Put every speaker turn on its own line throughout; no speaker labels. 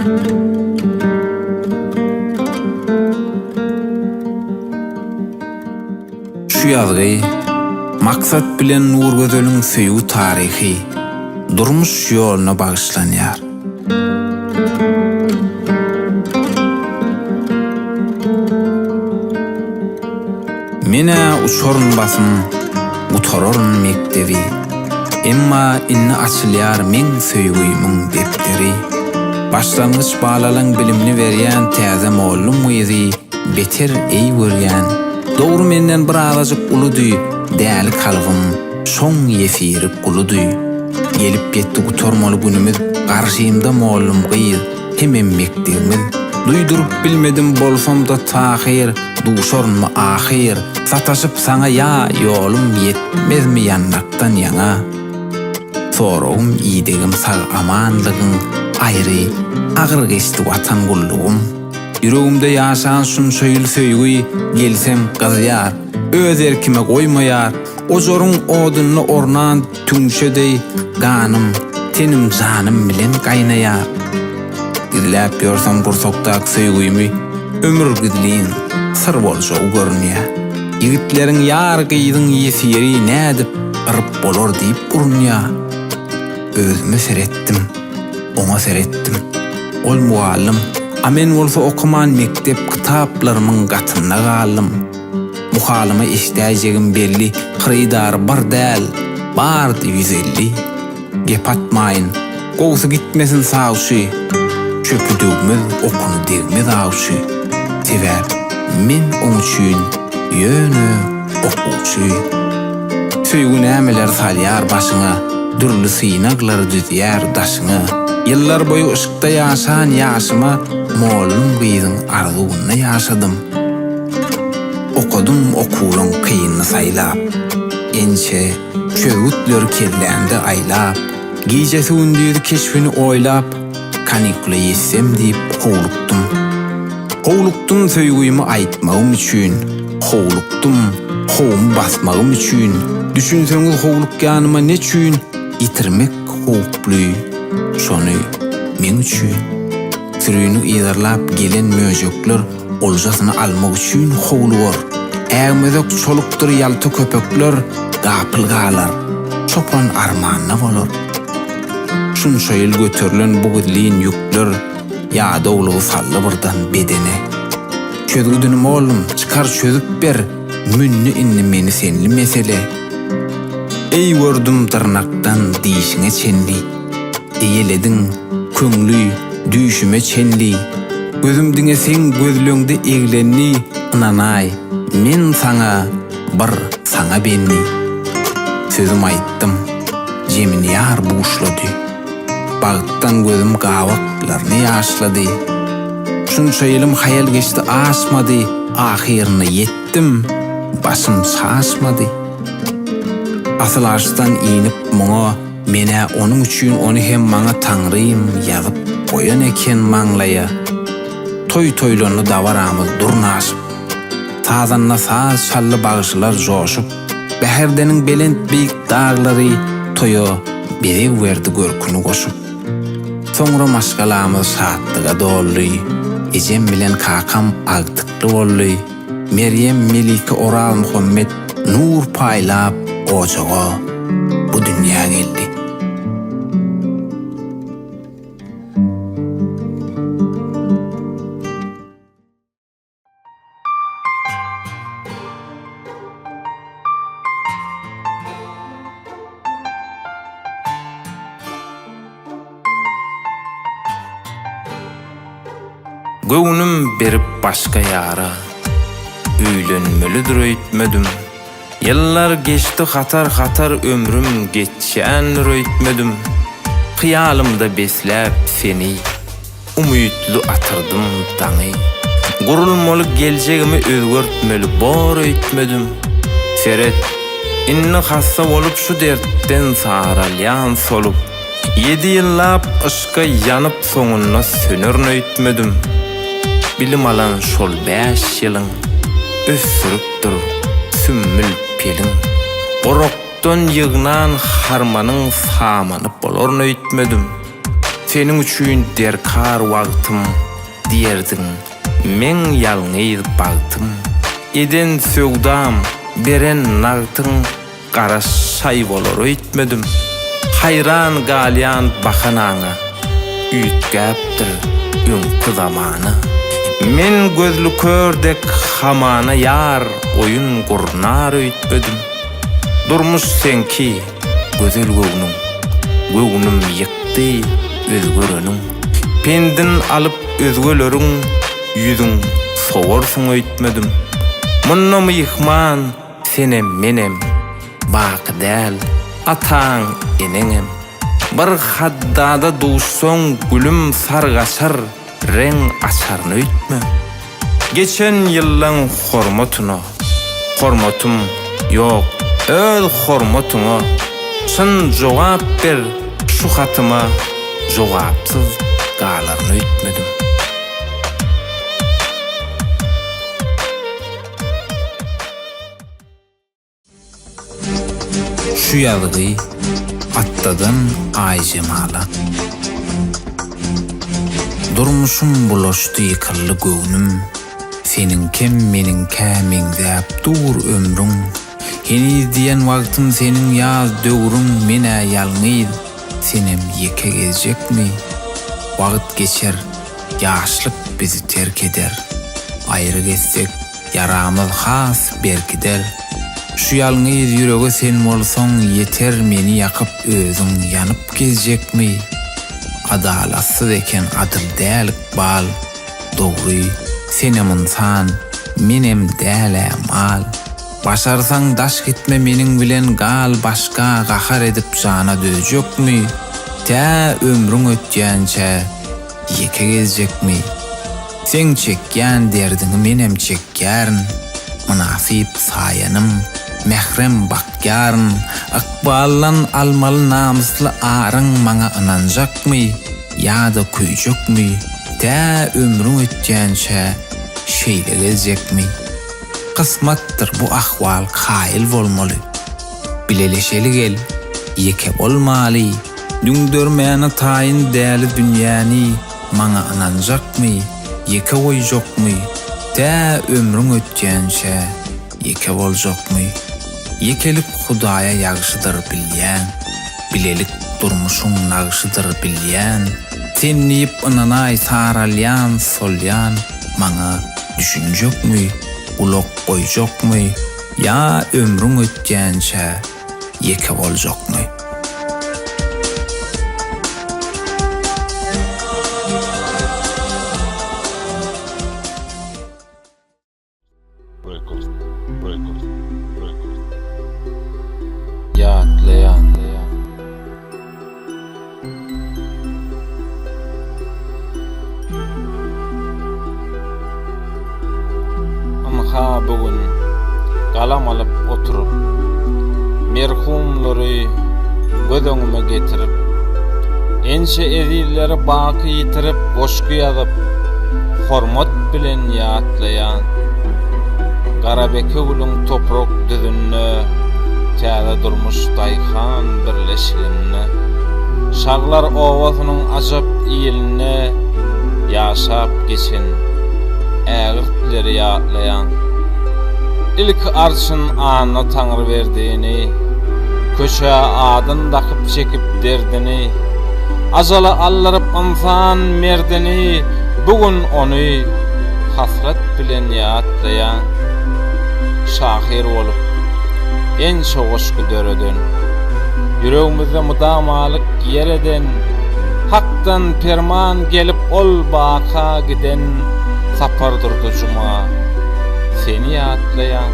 Şu ýazgy maksat bilen Nurgözeliň söýgü taryhy durmuş ýoluna bagyşlanýar. Mene uçorun basym, utororun mektebi. Emma inni açylýar men söýgüýmüň depderi. Başlangıç bağlalan bilimini berýän täze mollum ýyzy beter ey görýän. Dogry menden bir agajyk uludy, däli kalbym şoň ýefirip guludy. Gelip ýetdi utormaly günümiz, garşymda mollum gyýy, hemem mektebimiz. Duydurup bilmedim bolsam da tahir, duşorunma ahir. Sataşıp sana ya yolum yetmezmi yannaktan yana. Sorağım iyidegim sağ amanlığın ayrı, ağır geçti vatan kulluğum. Yüreğimde yaşan şunşayıl söýgüy, gelsem gazyar, öz erkime koymayar. O zorun odunlu ornan tüňşedey, ganım, tenim janım bilen kaynayar. Gidilap yorsam bursoktak söýgüými, ömür gidiliň sır bolşagy görünýär. Ýigitleriň ýar gyýdyň ýesiri nädip ırıp bolor diýip urunýar. Özüme seretdim, ona seretdim. Ol muallim, amen bolsa okuman mektep kitaplarymyň gatyna galym. Muhalyma işdäjegim belli, hyrydar bar däl, bardy 150. Gep atmaýyn, gowsy gitmesin sagşy. Çöpüdüğümüz okunu degmez ağışı. Sever, men oň üçin ýöne okuwçy. Söýgü nämeler salýar başyňa, dürli synaklary düzýär daşyňa. Ýyllar boýu ışykda ýaşan ýaşyma mollum gyýdyň arzuwyna ýaşadym. Okudum okuwlaň kıyynny saýlap, ençe çöwütler kelländi aýlap, gijesi gündüzi keşfini oýlap, kanikula yetsem diýip howlukdum. Howlukdum söýgüými aýtmagym üçin, howlukdum howum basmagym üçin. Düşünseňiz howluk ýanyma neçün ýitirmek howply, şonu men üçin. Sürüýni ýydarlap gelen möjekler oljasyny almak üçin howluwar. Ägmezek çolukdyr ýalty köpekler, gapylgalar, çopan armanyna bolar. Şunşayıl götürülen bu gidiliğin yükler ya dogluğu sallı birdan bedene. Çözgüdünüm oğlum çıkar çözüp ber, münni inni meni senli mesele. Ey gördüm tırnaktan dişine çenli, eyeledin köңlü düşüme çenli. Gözümdüne sen gözlöňde eglenli, ınanay men sana bir sana benli. Sözüm aýtdym, jemin ýar buğuşlady. Bagtdan gözüm gawaklarny ýaşlady. Şunça ýylim hayal geçdi aşmady, ahirine yetdim, başym şaşmady. Asyl aşdan iňip muňa mene onuň üçin ony hem maňa Taňrym ýazyp goýan eken maňlaýa. Toy-toýlany dawaramyz durnaşyp, sazanna saz şally bagyşlar joşup, bäherdeniň belent biýik daglary toýa bereg berdi görküni goşup. Soňra maşgalamyz şatlyga dolly, ejem bilen kakam agtykly bolly. Meryem Melike Oral Muhammed nur paýlap ojaga bu dünýä geldi. Göwnüm berip başka ýara, öýlenmelidir öýtmedim. Ýyllar geçdi hatar ömrüm geçýän öýtmedim. Hyýalymda besläp seni, umytly atyrdım daňy. Gurulmaly geljegimi özgörtmeli bor öýtmedim. Seret, inni hassa bolup şu dertten saralýan solup, 7 ýyllap ışka ýanyp soňuna söner öýtmedim. Bilim alan şol 5 ýylyň ösürüpdir sümmül peliň. Gorokdan ýygnan harmanyň samanyp bolar öýtmedim. senin üçün derkar wagtym diýerdin. Men ýalňyz bagtym. Eden söwdam, beren nagtyň garaş şay bolar öýtmedim. Hayran galyan bakanaňa üýtgäpdir öňkü zamany. Men gözlü kördek hamana yar oyun gurnar öýtmedim. Durmuş senki gözel göwnüm, göwnüm ýykdy özgörenüm. Pendin alıp özgölörüň ýüzüň sowursuň öýtmedim. Munnam ýykman senem menem baky däl ataň eneňem. Bir haddada duşsoň gülüm sargaçar reng açarny öýtme. Geçen ýyllaň hormatym ýok, öz hormatyňa çyn jogap ber şu hatyma jogapsyz galarny öýtmedim. Şu ýalygy attadan aýjymala. Durmuşum bulaşdy ýykylly göwnüm. Senin kem meniň kämiňdäp dur ömrüň. Heni diýen wagtym senin ýaz döwrüň mene ýalňyz. Senem ýeke gezjekmi? Wagt geçer, ýaşlyk bizi terk eder. Aýry gezsek, yaramyz has berkider. Şu ýalňyz ýürege sen bolsaň ýeter, meni ýakyp özüň ýanyp gezjekmi? Adalatsız eken adyl däl bal, dogry senem insan, menem däl mal. Başarsaň daş gitme meniň bilen gal, başga gahar edip jana döjekmi? Tä ömrüň ötýänçe ýeke gezjekmi? Sen çekýän derdiňi menem çekýärn, münasip saýanym, mehrem bakýarn, akballan almaly namysly aryň maňa ynanjakmy? Ýa-da küýjekmi? Tä ömrüň ötýänçe şeýle gezjekmi? Kısmatdır bu ahwal kail bolmaly. Bileleşeli gel, ýeke bolmaly. Düňdörmäne taýyn däli dünýäni maňa ynanjakmy? Ýeke goýjakmy? Tä ömrüň ötýänçe ýeke boljakmy? Ýekelik Hudaýa ýagşydyr bilýän, bilelik durmuşuň nagşydyr bilýän. Sen niýip ynanaý saralýan, solýan maňa düşünjekmi? Ulak goýjakmy? Ya ömrüň ötýänçe ýeke boljakmy? Ýatlaýan ha bugün galam alıp oturup merhumlary gödöňüme getirip enşe edilleri baky ýitirip goşky ýazyp hormat bilen ýatlaýan Garabeke gulun toprak düzünne täze durmuş daýhan birleşigine şaglar owasynyň ajap ýylyne ýaşap geçen ägirtleri ýatlaýan ilk arşyn ana Taňry berdiğini köşe adyn dakyp çekip derdini azala allaryp insan merdini bugün onu hasret bilen ýatlaýan şahir bolup en şoğuşku döreden yüreğimizde mudamalyk yereden haktan perman gelip ol baka giden sapar durdu cuma seni ýatlaýan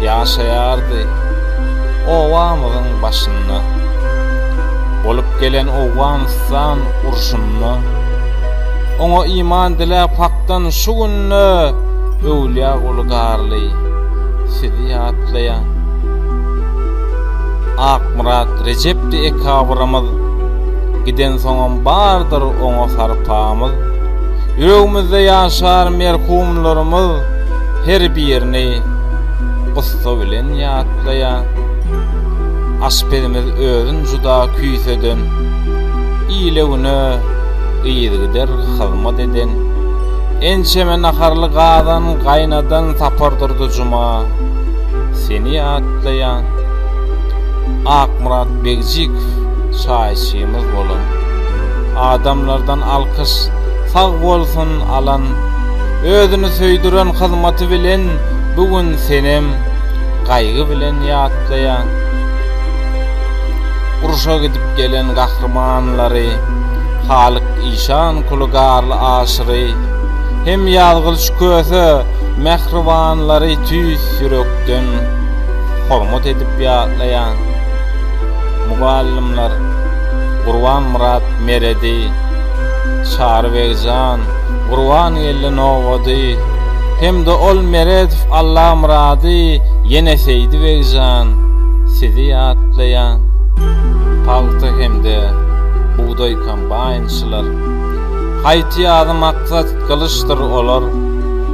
ýaşaýardy owamyň başynda bolup gelen owamsan urşunna oňa iman dilep hakdan şu günne öwliýa ulgarly sizi ýatlaýan Akmurat Recepdi ekabramyz giden soňam bardyr oňa sarpamyz yüreğimizde ýaşar merhumlarymyz her birini gussa bilen ýatlaýan aşpedimiz özün juda küýseden iýlegine ýygyder hyzmat eden ençeme naharly gadan gaýnadan tapardyrdy juma seni atlayan Akmurat Begjik şaýşymyz bolan adamlardan alkış sag bolsun alan özüni söýdüren hyzmaty bilen bugün senem gaýgy bilen ýatlayan uruşa gidip gelen gahrmanlary halyk işan kulugarly aşyry hem ýalgylyş köse mehribanlary tüýs ýürekden hormat edip ýatlayan mugallimler Gurwan Murat Meredi Şarbegjan Gurwan Ýelle Nowady hem de ol Meredif Allah Murady ýene Seydi Begjan sizi ýatlayan palty hem de buğday kombaynçylar haýty ýaly maksat kılışdyr olar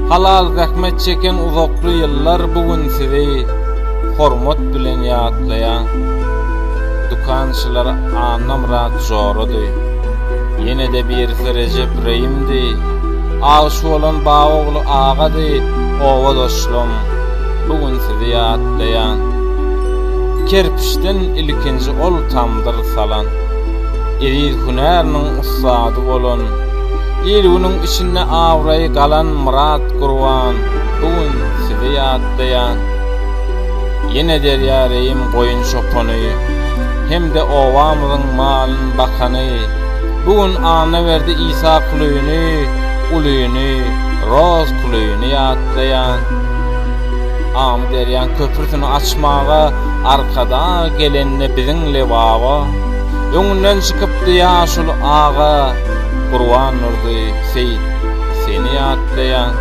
halal rahmet çeken uzakly ýyllar bugün sizi hormat bilen ýatlayan dukançylar Anamrat Jorady ýene de bir Recep Reýimdi aşy bolan Bagogly agady owa dostum bugün sizi ýatlayan kerpişden ilkinji ol tamdyr salan Eri hünärniň ustady bolan ýeriniň içinde awraý galan Murat Gurwan bugün sizi ýatlayan ýene derýa Reýim goýun şopany hem de owamyň malyny bakany bugün ana berdi İsa Kulyny ulyny Roz Kulyny ýatlayan am derýän köprüsini açmaga arkada gelenine biziňle baba öňünden çykypdy ýaşul ağa Gurwan nurdy Seyit seni ýatlayan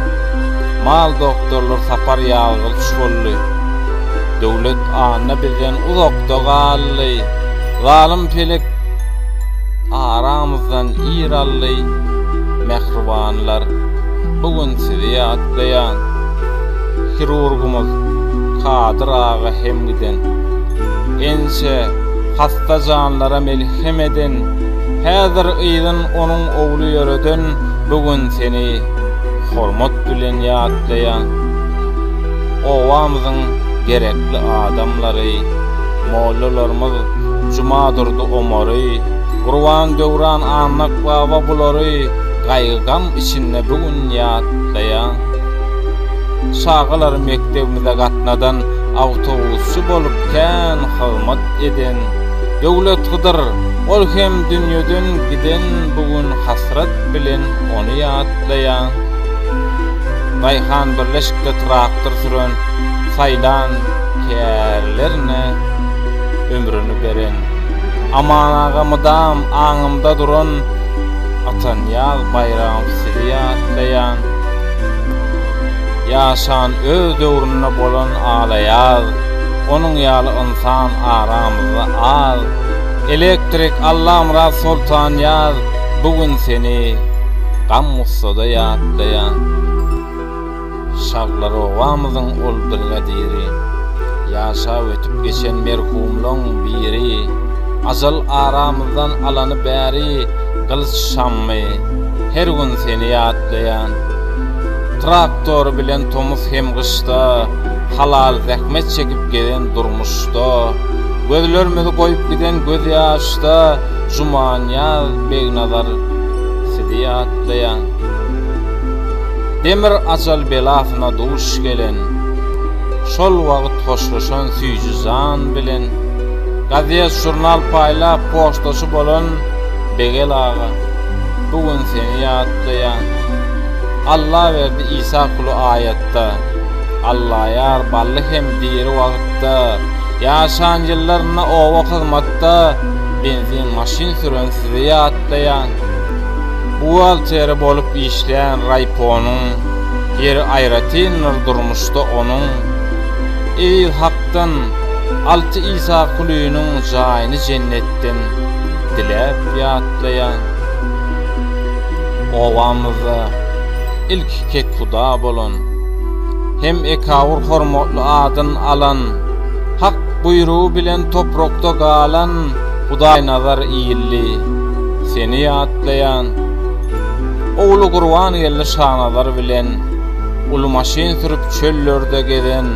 mal doktorlar sapar ýalgylyş boldy döwlet ana bizden uzakda galdy zalim felek aramyzdan ýyraldy mehribanlar bugün sizi ýatlayan hirurgumuz Kadir ağa hemgiden ençe hasta janlara melhem eden häzir ýygyň onuň owly ýöreden bugün seni hormat bilen ýatlayan owamyzyň gerekli adamlary mollalarymyz Juma durdy Omary Gurwan döwran annak baba bulary gaýgam içinde bugün ýatlayan şagalar mektebimize gatnadan awtobusçy bolup kän hyzmat eden döwlet gydyr ol hem dünýeden giden bugün hasrat bilen ony ýatlayan Gaýhan birleşikde traktor süren saýlan kärlerine ömrüni beren amanaga mudam aňymda duran Atanyal bayram sizi ýatlayan ýaşan öz döwrüne bolan alaýar onuň ýaly insan aramyzda al elektrik Allamrat Sultan ýaz bugün seni gam musada ýatlayan şaglar owamyzyň ol bilgediri ýaşap ötüp geçen merhumlaň biri azal aramyzdan alany bäri gylyç şammy her gün seni ýatlayan traktor bilen tomuz hem gışta halal zahmet çekip gelen durmuşda gözlerimizi koyup giden göz ýaşda Jumanya begnazar sizi ýatlayan demir ajal belasyna duş gelen şol wagt hoşlaşan süýjüzan bilen gazet jurnal paýlap postaşy bolan Begel ağa bugün seni ýatlayan Allah verdi İsa kulu ayette Allah yar ballı hem diri wagtda ýaşan ýyllaryna owa hyzmatda benzin maşin süren sizi ýatlayan buhalteri bolup işleyen rayponun yeri ayratin durmuşda onun eýil haktan altı İsa Kulynyň jaýyny jennetden dilep ýatlayan owamyza ilk ketfuda bolan hem ekawur hormatly adyn alan hak buyruğu bilen toprakda galan Hudaý nazar iýilli seni ýatlayan, ulu gurwan gelli şanalar bilen, ulu maşin sürüp çöllerde geden,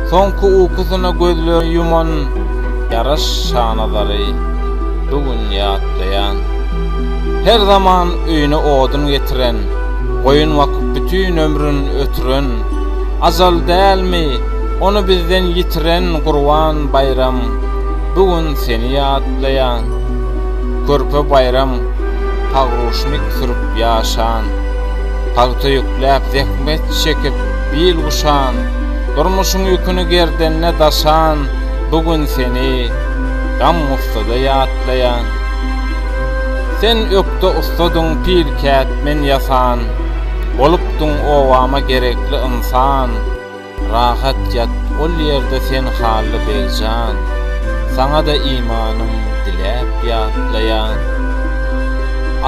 sonku uykusuna gözleri yuman yaraş şanaları bugün ýatlayan. Her zaman öýüne odun getiren, goýun wakyp bütün ömrün ötüren, azal dälmi onu bizden yitiren Gurban bayram bugün seni ýatlayan. Körpe bayram pagruşmik sürüp ýaşan, palto ýükläp zehmet çekip bil guşan, durmuşun ýükünü gerdenine daşan bugün seni gam ustada ýatlayan. Sen öpde ustadın pir kätmen yasan, olupdun owama gerekli insan, rahat yat ol yerde sen hally bejan, sana da imanım dilep ýatlayan.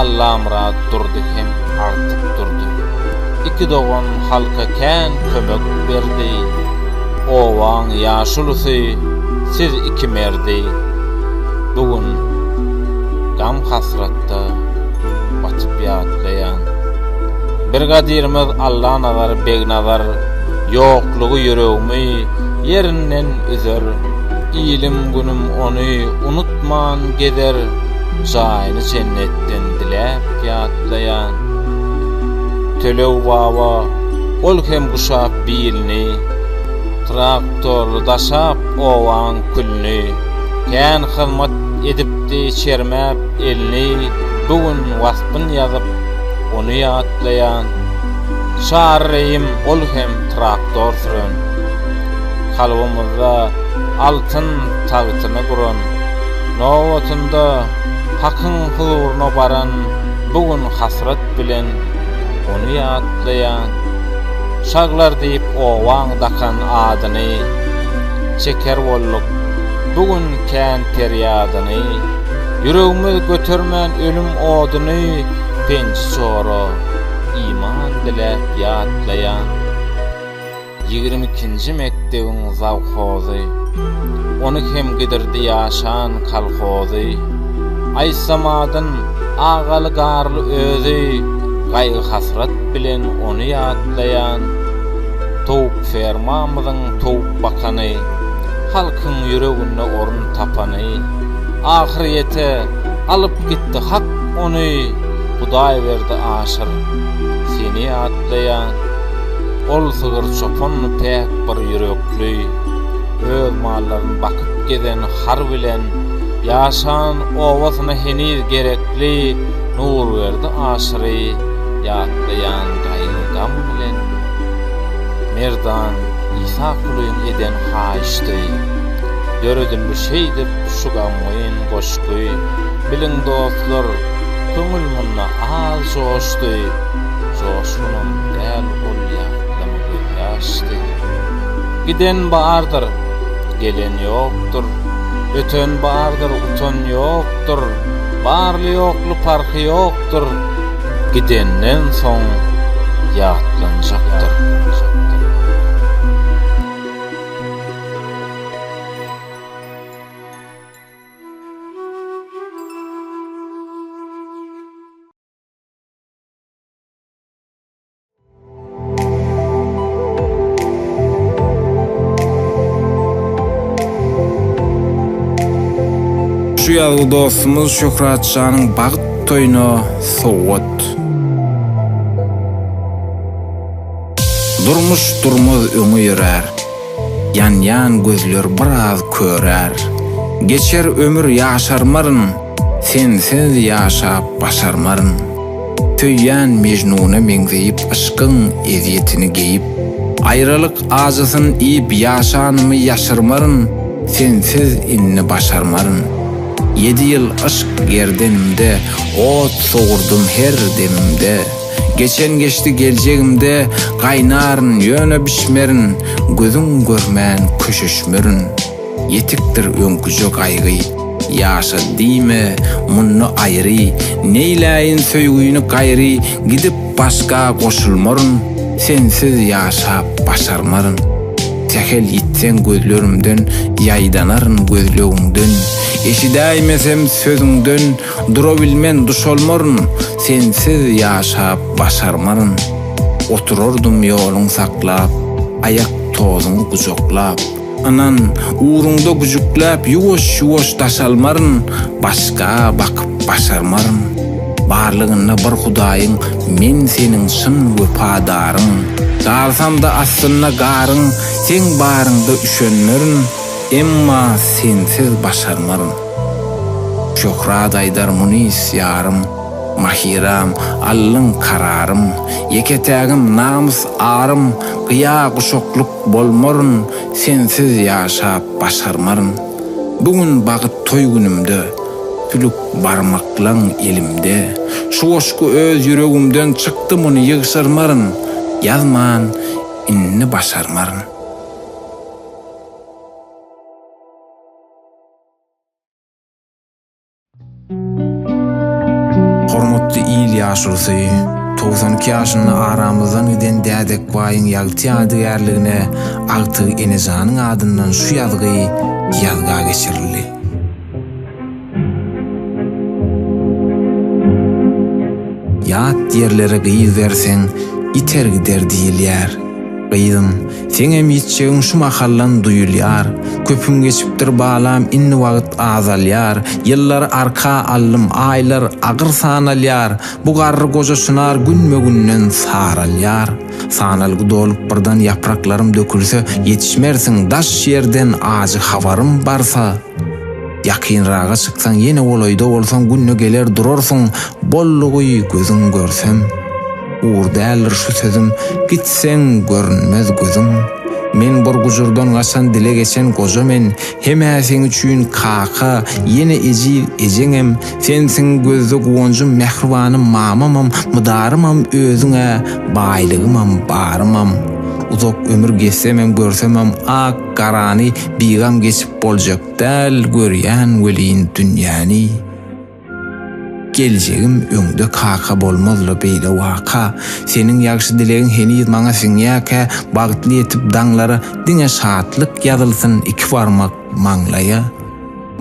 Allah murad durdy hem artyp durdy, iki dogan halka kän kömek berdi, owaň ýaşulysy siz iki merdi, bugün gam hasratda batyp ýatlayan. Bir gadirimiz Allah nazar beg nazar, ýoklugy yüregimi yerinden üzer, ilim günüm onu unutman geder, jaýyny cennetten dilep ýatlayan. Tölew baba ol hem guşap bilni, traktor daşap owaň külni, kän hyzmat edipdi çermäp elni, bugün waspyn ýazyp onu ýatlayan. Şahrym ol hem traktor sürün, kalbymyzda altyn tagtyny guran, nowatynda hakyň huzuruna baran bugün hasrat bilen onu ýatlayan. Şaglar diýip owaň dakan adyny, çeker bolluk bugün kän teryadyny, yüregimiz götermän ölüm oduny, penç çora iman dilep ýatlayan. 22-nji mektebiň zawkozy, onu hem gidirdi ýaşan kalkozy, aýsamadyn agaly garly özi, gaýgy hasrat bilen onu ýatlayan. Towuk fermamyzyň towuk bakany, halkyň yüreginde orun tapany, ahirete alyp gitdi hak onu, Hudaý berdi aşyr seni ýatlayan. Ol sygyr çopanly pek bir yürekli, öz mallaryny bakyp geden har bilen, ýaşan owasyna heniz gerekli, nur berdi aşyry ýatlayan gaýgam bilen. Merdan İsa kulyn eden haýyşdy, döredildi şeýdip şu gamyň goşky, bilen dostlar köngül munna az joşdy, joşunun däl ol ýatlamy ýaşdy. Giden bardyr, gelen ýokdur, öten bardyr, utan ýokdur, barly ýokly parky ýokdur, gidenden soň ýatlanjakdyr.
Şu ýazgy dostumuz Şöhratjanyň bagyt toýuna sowat. Durmuş durmaz öňe ýörer, ýan gözler biraz körär. Geçer ömür ýaşarmaryn, sensiz ýaşap başarmaryn. Töýýän mejnuna meňzeyip aşkyň eziýetini geyip, aýralyk ajysyn iýip ýaşanymy ýaşyrmaryn, sensiz inni başarmaryn. 7 ýyl aşk gerdenimde, ot sogurdum her demimde. Geçen geçti geljegimde, gaýnaryn ýöne bişmerin, gözüň görmän köşeşmerin. Yetikdir öňküjek aýgy, ýaşa diýme munnu aýry, neýläýin söýgüýni gaýry, gidip başga goşulmaryn, sensiz ýaşap başarmaryn. Tehel yitsen gözlerimden, yaydanarın gözlöğünden. Eşidäýmesem sözüňden, dura bilmen duş olmaryn, sensiz ýaşap başarmaryn. Otururdum ýoluň saklap, ayak tozuňy gujoklap. Anan uğrunda güjüklap, ýuwaş-ýuwaş daşalmaryn, başga bakyp başarmaryn. Barlygyna bir Hudaýyň, men seniň şyn wefadaryň. Galsam da aslına garyň, sen baryňda üşenmerin, emma sensiz başarmaryn. Şöhrat aýdar munis ýarym, mahiram, allyň kararym, yeketägim namus arym, gyýa guşokluk bolmaryn, sensiz ýaşap başarmaryn. Bugün bagyt toý günümde, tülük barmaklaň elimde, şu oşku öz ýüregimden çykdy muny ýygşarmaryn, ýazman inni başarmaryn. Hormatly İlyas Rusy, 92 ýaşyny aramyzdan giden dädek baýyň ýagty ýadygärligine Agtyk Enejanyň adyndan şu ýazgy ýazga geçirildi. Ýat ýerlere gyýy berseň, iter gider diýilýär. Gyýdym, seňem ýitjegiň şu mahallan duýulýar. Köpüm geçipdir balam, inni wagt azalýar. Ýyllar arka allym, aýlar agyr sanalýar. Bu garry goja şunar günme-günden saralýar. Sanalgy dolup birden ýapraklarym dökülse, ýetişmersiň daş ýerden ajy habarym barsa. Yakynraga çyksaň, ýene olaýda bolsaň, günne geler durarsyň, bollugy gözüň görsem. Uğur däldir şu sözüm, gitseň görünmez gözüň. Men bir gujurdan gaçan dile geçen goja men, heme sen üçin kaka, ýene ejil ejeňem, sensiň gözde guwanjym, mehribanym, mamamam, mydarymam özüňe, baýlygymam, barymam. Uzak ömür geçsemem, görsemem, ak garany bigam geçip boljak däl, görýän welin dünýäni. Geljegim öňde kaka bolmazly beýle waka. Seniň ýagşy dilegiň heni maňa siňýäkä, bagtly etip daňlary diňe şatlyk ýazylsyn iki barmak maňlaýa.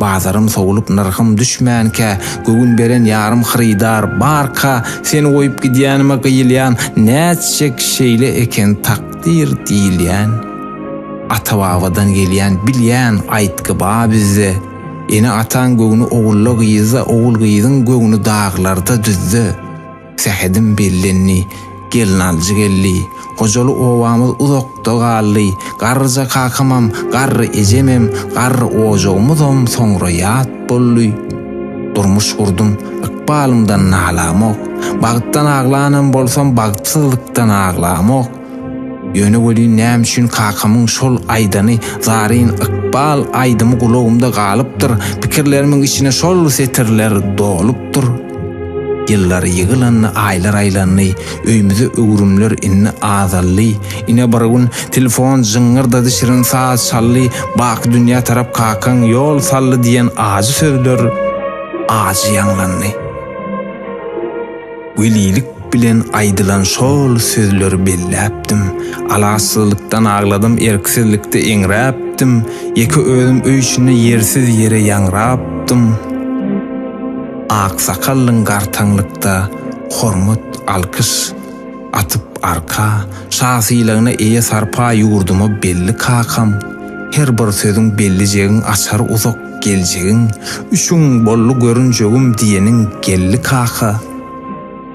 Bazarym sowulup narhym düşmänkä, gögün beren ýarym xyridar barka, seni goýup gidýänime gyýylýan näçek şeýle eken takdir diýilýän. Ata-babadan gelýän bilýän aýtgy ba bizde. Ene atan gögünü oğulla gyýyza, oğul gyýyzyň gögünü dağlarda düzdü. Sehedim bellenni, gelnaljy gelli, hojaly owamyz uzakda gally, garryja kakamam, garry ejemem, garry ojagymyzam soňra ýat bolly. Durmuş gurdum, ykbalymdan nalamok, bagtdan aglanam bolsam bagtsızlykdan aglamok. Ýöne weli näme üçin kakamyň şol aýdany, zaryn ykbal aýdymy gulagymda galypdyr, pikirlerimin içine şol setirler dolupdyr. Ýyllar ýygylanny, aýlar aýlanny, öýümizde öwrümler inni azally. Ine bir gün telefon jyňyrda şirin saat çally, bak dünýä tarap kakaň ýol sally diýen azy sözler azy ýanglandy. Welilik bilen aýdylan şol sözleri belläpdim. Alasylykdan agladym, erksizlikde eňräpdim. Ýeki özüm öýçüne ýersiz ýere ýangrapdym. Ak sakallyň gartaňlykda hormat, alkış atyp arka, şahsylygyna eýe sarpa ýurdumy belli kakam. Her bir sözüň belli jegiň açar uzak geljegiň, üçüň bollu görünjegim diýeniň gelli kaka.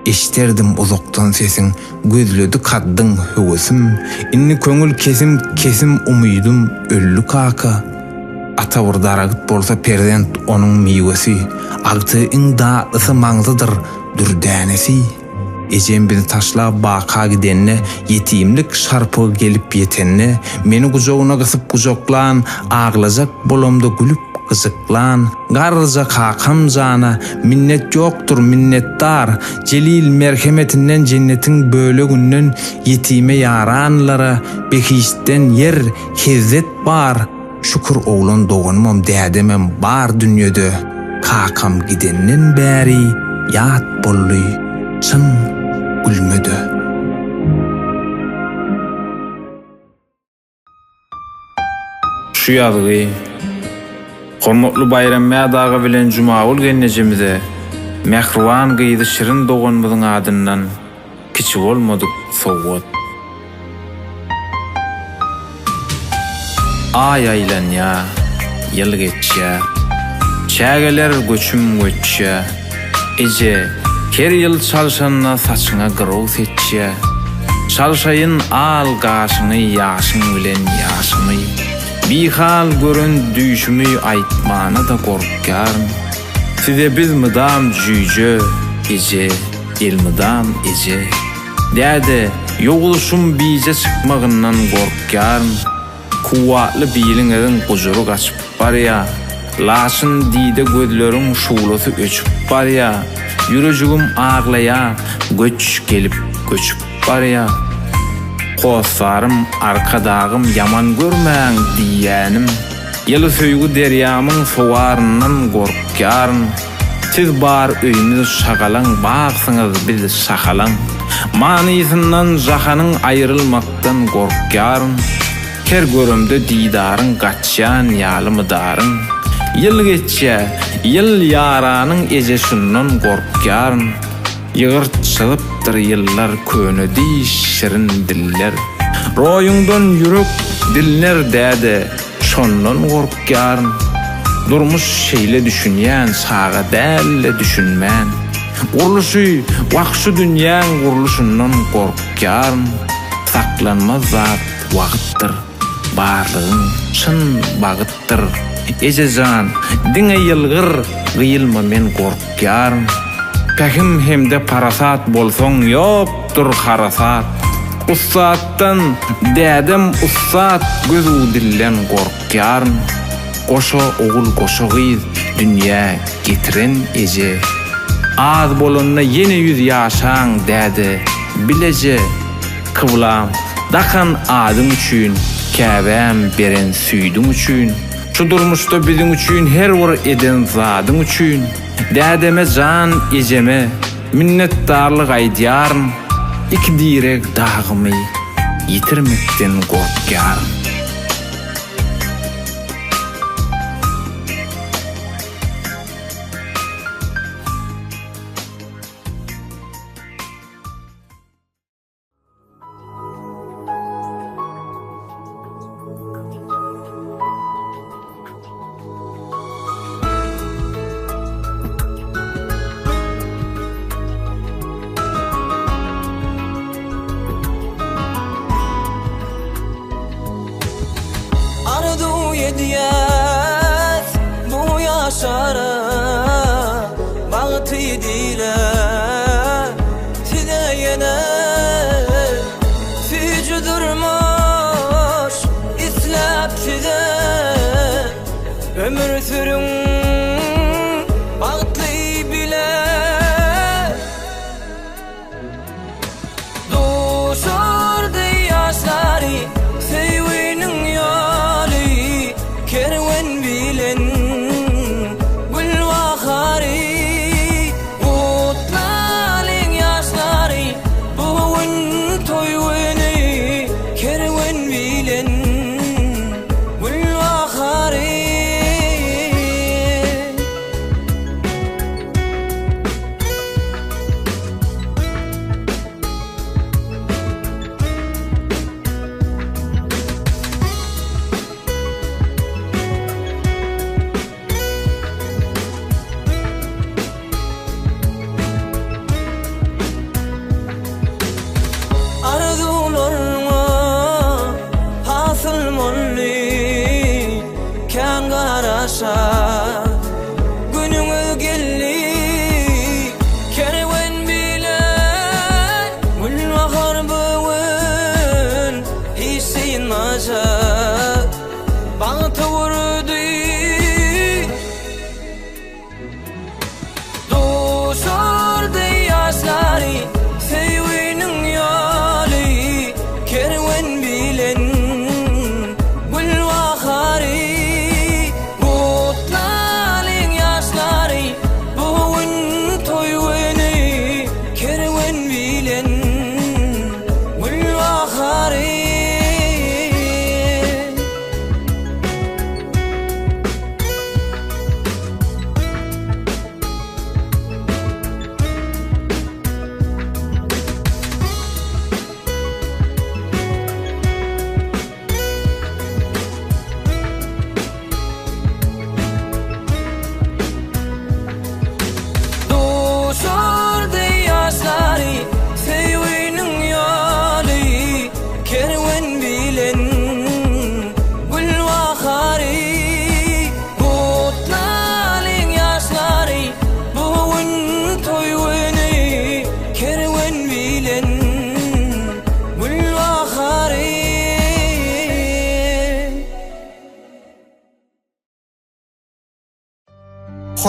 Eşiterdim uzaktan sesin, gözlödü kaddyň höwesim, inni köňül kesim umydum öllü kaka. Ata bir daragyt bolsa perzent onuň miwesi, agtyň daatysy maňzydyr dürdänesi. Ejem bizi taşlap baka gidenne, yetimlik şarpy gelip ýetenne, meni gujogyna gysyp gujoklan, aglajak bolamda gülüp gyzyklan, garryja kakam jana, minnet ýokdur minnetdar, jelil merhemetinden jennetiň böle günden yetime yaranlara, behişten yer hezzet bar, şükür oğlan doğanmam dädemem bar dünýede, kakam gidenden bäri ýat bolly, çyn gülmedi. Şu ýazgy hormatly bayram mädagy bilen Jumabul gennejimize mehriban gyýdy şirin doganmyzyň adyndan kiçi bolmadyk sowgat. Ay aýlanya, ýyl geçýär. Çägeler göçüm göçýär. Eje her ýyl çalşanna saçyňa gyrow setýär. Çalşaýyn al gaşyny ýaşyň bilen ýaşymy. Bihal görün düşümü aýtmana da gorkýarm. Size biz mydam jüýje, eje, el mydam eje. Däde, ýoguluşum bize çykmagyndan gorkýarm. Kuwatly biliňiň gujuru gaçyp barýa. Laşyn diýde gözleriň şuwlasy öçüp barýa. Ýürejigim ağlaýa, göç gelip göçüp barýa. Qosarym arkadagym yaman görmäň diýänim. Ýyly söýgü derýamyň sowaryndan gorkýarm. Siz bar öýüňiz şagalaň bagsyňyz biz şahalaň. Manysyndan jahanyň aýrylmakdan gorkýarm. Her görümde diýdaryň gaçýan ýalymydaryň. Ýyl geçýär, ýyl ýaranyň eje şundan gorkýarm. Ýygyrt çygypdyr ýyllar könedi şirin diller. Roýuňdan ýürek diller däde, şondan gorkýarm. Durmuş şeýle düşünýän saga dälle düşünmän. Guruluşy wagşy dünýäň guruluşyndan gorkýarm. Saklanmaz zat wagtdyr, barlygyň çyn bagytdyr. Ejejan, diňe ýylgyr, gyýylma men gorkýarm. Kahim hemde parasat bolsoň ýokdur harasat. Ussatdan dädem ussat gözü dillen gorkýarm. Goşo ogul goşo gyz dünýä getiren eje. Az bolanda ýene 100 ýaşaň däde. Bileje kıwlam dakan adım üçin, käbäm beren süýdüň üçin. Şu durmuşda biziň üçin her bir eden zadyň üçin. Dädeme jan ejeme minnetdarlyk aýdýarm. Iki direk dagymy ýitirmekden gorkýarm.
Diyet bu yaşara bağıtı dile tide yene fücü durmuş islap tide ömür sürün bağıtlı bile duşurdu yaşları sevinin yolu kerwen bilen gul wahari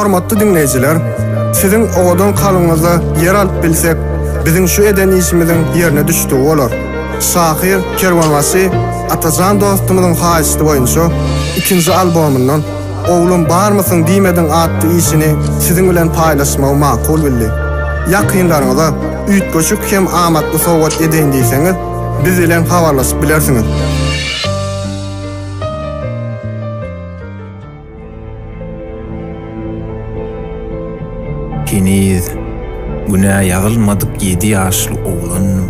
Hormatly dinleyijiler, sizin oğdan kalyňyzy yer alyp bilsek, biziň şu eden işimiziň ýerine düşdügi bolar. Şahir Kerwanwasy Atajan dostumyzyň haýysy boýunça 2-nji albomyndan "Oglum barmysyň diýmediň" adly işini siziň bilen paýlaşmagy makul bildi. Ýakynlaryňyza üýtgeçik hem amatly sowgat edeň diýseňiz, biz bilen habarlaşyp bilersiňiz.
Keniz günä ýazylmadyk 7 ýaşly oglannym.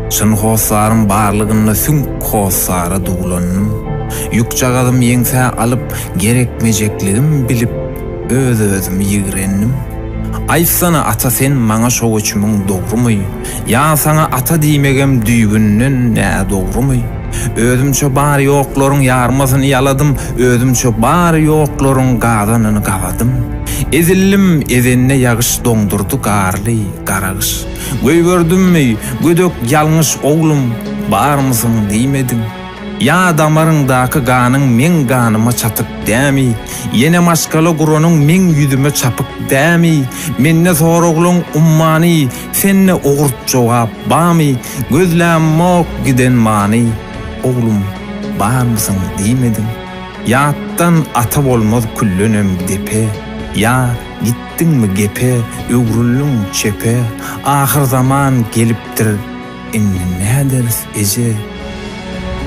Şyn hoslarym barlygyna süň hoslara duglannym. Ýukjagadym ýeňse alyp gerekmejekligim bilip öz-özümi ýigrennim. Aýsana ata sen maňa şo göçmüň dogrumy? Ya sana ata diýmegem düýgünden nä dogrumy? Özümçe bar ýoklaryň ýarmasyny ýaladym, özümçe bar ýoklaryň gazanyny gawadym. Ezillim ezenine ýagyş doňdurdy garly, garagyş. Göýgördümmi, gödök ýalňyş oglum, barmysyň diýmedim. Ya damaryňdaky ganyň men ganyma çatyp dämi? Ýene maşgala guranyň men ýüzüme çapyk dämi? Menne soraglyň ummany, senne ogurt jogap bamy? Gözläm mok giden many. Oglum, barmysyň diýmedim. Ýatdan ata bolmaz küllenem depe. Ya gittiňmi gepe, öwrüllüň çepe. Ahir zaman gelipdir, inni näders eje.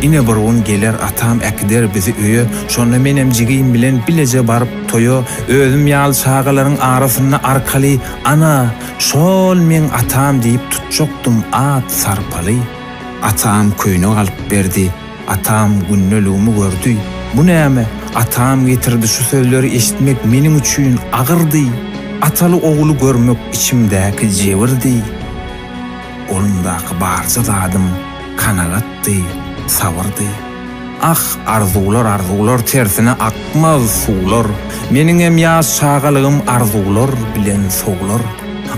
Ine bir gün geler atam äkider bizi öýe, şonda menem jigim bilen bileje baryp toýa, özüm ýaly şagalaryň arasyna arkaly, ana, şol men atam diýip tutjokdum at sarpaly. Atam köýne alyp berdi, atam günnelüğümü gördü. Bu näme? Atam getirdi şu sözleri eşitmek meniň üçin agyrdy. Ataly ogly görmek içimdäki jewirdi. Olumdaky barja zadym kanagatdy, savurdy. Ah, arzular tersine akmaz suwlar. Meniň hem ýaş şagalygym arzular bilen sowlar.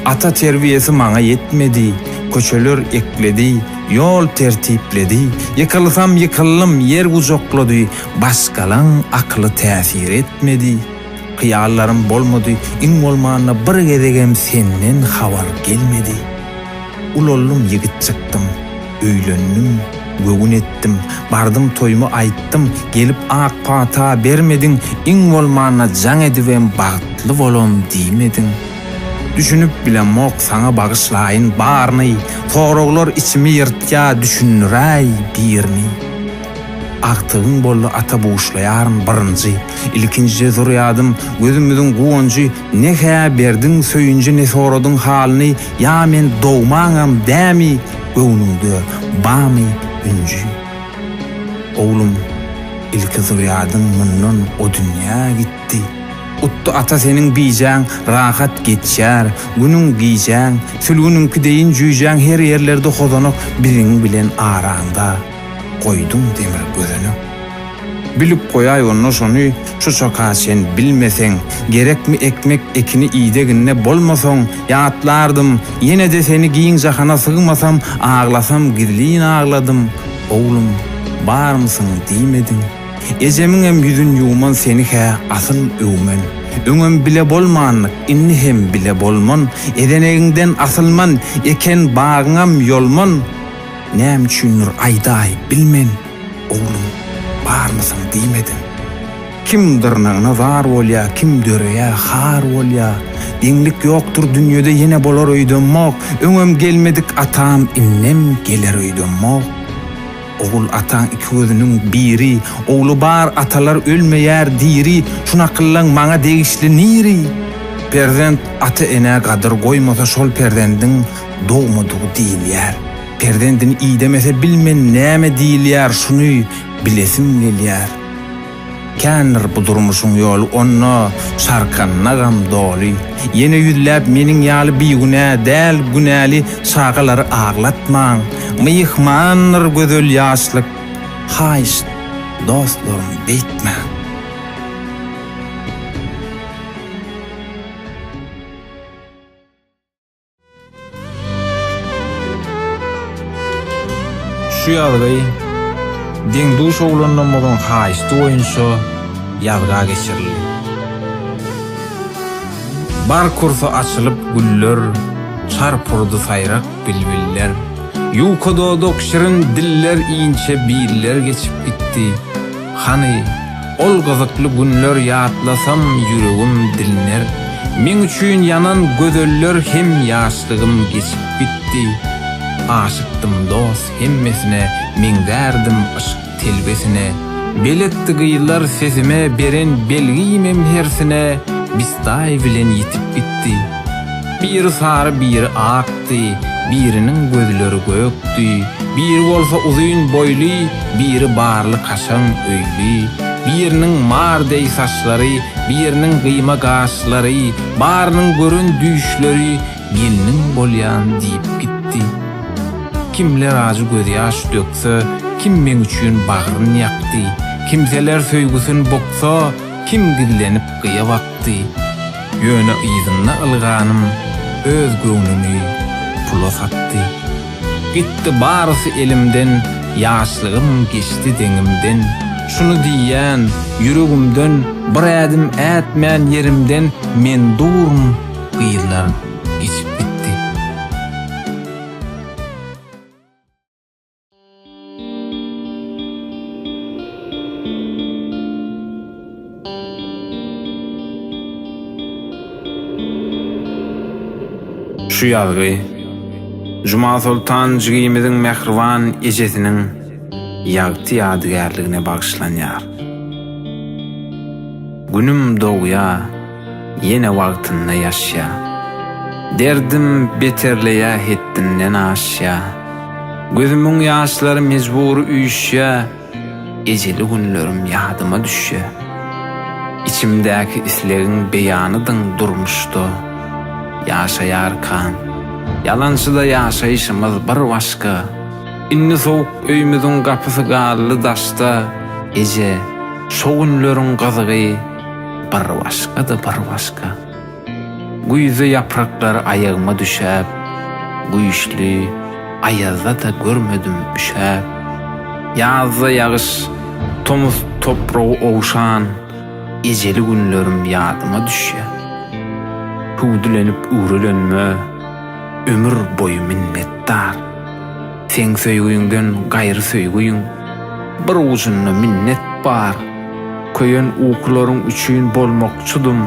Ata terbiýesi maňa yetmedi, köçeler ekledi, yol tertipledi. Ýykylsam ýykylym, yer gujoklady, başgalaň akly täsir etmedi. Kyýallarym bolmady, iň bolmanyna bir gezegem senden habar gelmedi. Ulollum ýigit çykdym, öýlendim, gögün etdim, bardym toýumy aýtdym, gelip ak pata bermediň, iň bolmanyna jaň edibem bagtly bolam diýmediň. Düşünüp bilen mok sana bagışlayın barny, soraglar içimi ýyrtja düşünüräý birni. Aktygyň boldy ata boşlaýaryn birинji, ilkinji zurýadym gözümüziň guwunjy, nähä berdiň söýünji ne soradyň halyny, ya men dogmaňam dämi, göwnüňde bamy ünji. Oglum, ilki zurýadym mundan o dünýä gitdi. Uttu ata senin biýjäň rahat geçýär, günüň giýjäň, sülgününki deýin jüýjäň her ýerlerde hozanak biriň bilen aranda. Koydum demir gözüne. Bilip koýaý onu şonu, şu şoka sen bilmeseň, gerekmi ekmek ekini iýdeginne bolmasaň, ýatlardym, ýene de seni giýin jahana sygmasam, ağlasam gizliň ağladym. Oglum, barmysyň diýmediň? Ejemiň hem ýüzün ýuwman seni hä asyl öwmen. Öňem bile bolmanlyk, inni hem bile bolman, edenegiňden asylman, eken bagyňam ýolman. Näme üçindir aýdaý bilmen, oglum, barmysyň diýmedin? Kim dyrnagyna zar bolýa, kim döreýä har bolýa. Diňlik ýokdur dünýede ýene bolar öýdenmok, öňem gelmedik atam, innem geler öýdenmok. Ogul atan iki gözünün biri, oglu bar atalar ölmeýär diri, şuna kıllan maňa degişli niri. Perzent ata ene gadyr goýmasa şol perzendiň dogmadygy diýilýär. Perzendini iýdemese bilmen näme diýilýär, şuny bilesim gelýär. Känir bu durmuşun ýolu onna şarkannagam doly. Ýene ýüzläp meniň ýaly biýgüne däl günäli şagalary aglatmaň. Myhmanlar gözel ýaşlyk, haýyş dostlarym beýtme. Şu ýagdaý deň duş oglanyň haýysty oýunça ýagda geçirildi. Bar kursu açılıp güller, çarpurdu sayrak bilbiller. Yukododok şirin diller iyinçe biller geçip gitti. Hani ol gazıklı günler yatlasam yüreğim dinler. Men üçün yanan gözeller hem yaşlığım geçip bitti. Aşıktım dost hemmesine, men derdim aşk telbesine. Beletti gıylar sesime, beren belgiyim hersine. Bistay bilen yitip bitti. Biri sarı biri aktı, birinin gözleri göktü. Biri bolsa uzun boylu, biri barlı kaşan öylü. Birinin mardey saçları, birinin kıyma kaşları, barının görün düşleri, birinin bolyan deyip gitti. Kimler acı gözyaş dökse, kim men üçün bağrın yaktı. Kimseler söygüsün boksa, kim gillenip kıya baktı. Yöne iyizini ılganım, öz göwnüni pula sattı. Gitti barısı elimden, yaşlığım geçti denimden. Şunu diýen yüregimden, bir ädim ätmän yerimden, men durum gıylar geçip bitti. Şu ýazgy Juma Sultan jigimizin mehriban ejesiniň ýagty ýadygärligine bagşlanýar. Günüm dogýa, ýene wagtynda ýaşya. Derdim beterleýä hetdinden aşya. Gözümüň ýaşlary mejbur üýşýä. Ejeli günlerim ýadyma düşýä. İçimdäki islegiň beýanydyň durmuşdy. Ýaşaýarkan, ýalançyda ýaşaýyşymyz bir başga. Inni soğuk öýümüziň gapysy gally daşda. Eje, şo günleriň gazygy bir başga-da bir başga. Güýze ýapraklary aýagyma düşäp, güýçli aýazda da görmedim üşäp. Ýazda ýagyş, tomuz topragy owşan, ejeli günlerim ýadyma düşýär. Pudulenip uğrulenme, ömür boyu minnettar. Sen söýgüňden gaýry söýgüň, bir uçunna minnet bar. Köýen ukularyň üçin bolmokçudum,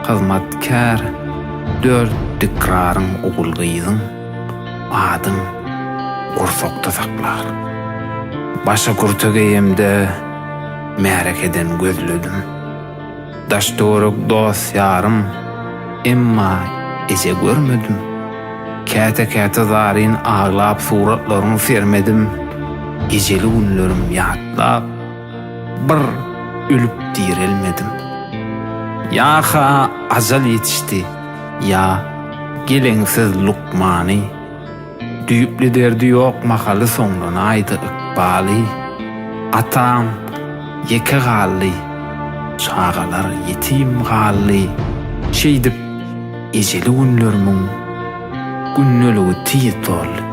hyzmatkär. 4 dikraryň ogulgyýdyň, adyň gursakda saklar. Başa gurtageyimde märekeden gözledim. Daşdoruk dost ýarym, emma eje görmedim. Käte zarin ağlap suratlaryny sermedim. Gejeli günlerim ýatlap, bir ölüp direlmedim. Yaha azal yetişti, ya gelensiz lukmani. Düýüpli derdi ýok makaly soňdan aýdy ykbaly. Atam ýeke gally, çağalar yetim gally. Şeýdip ejeli günlerimiň günnöligi tiýip boldy.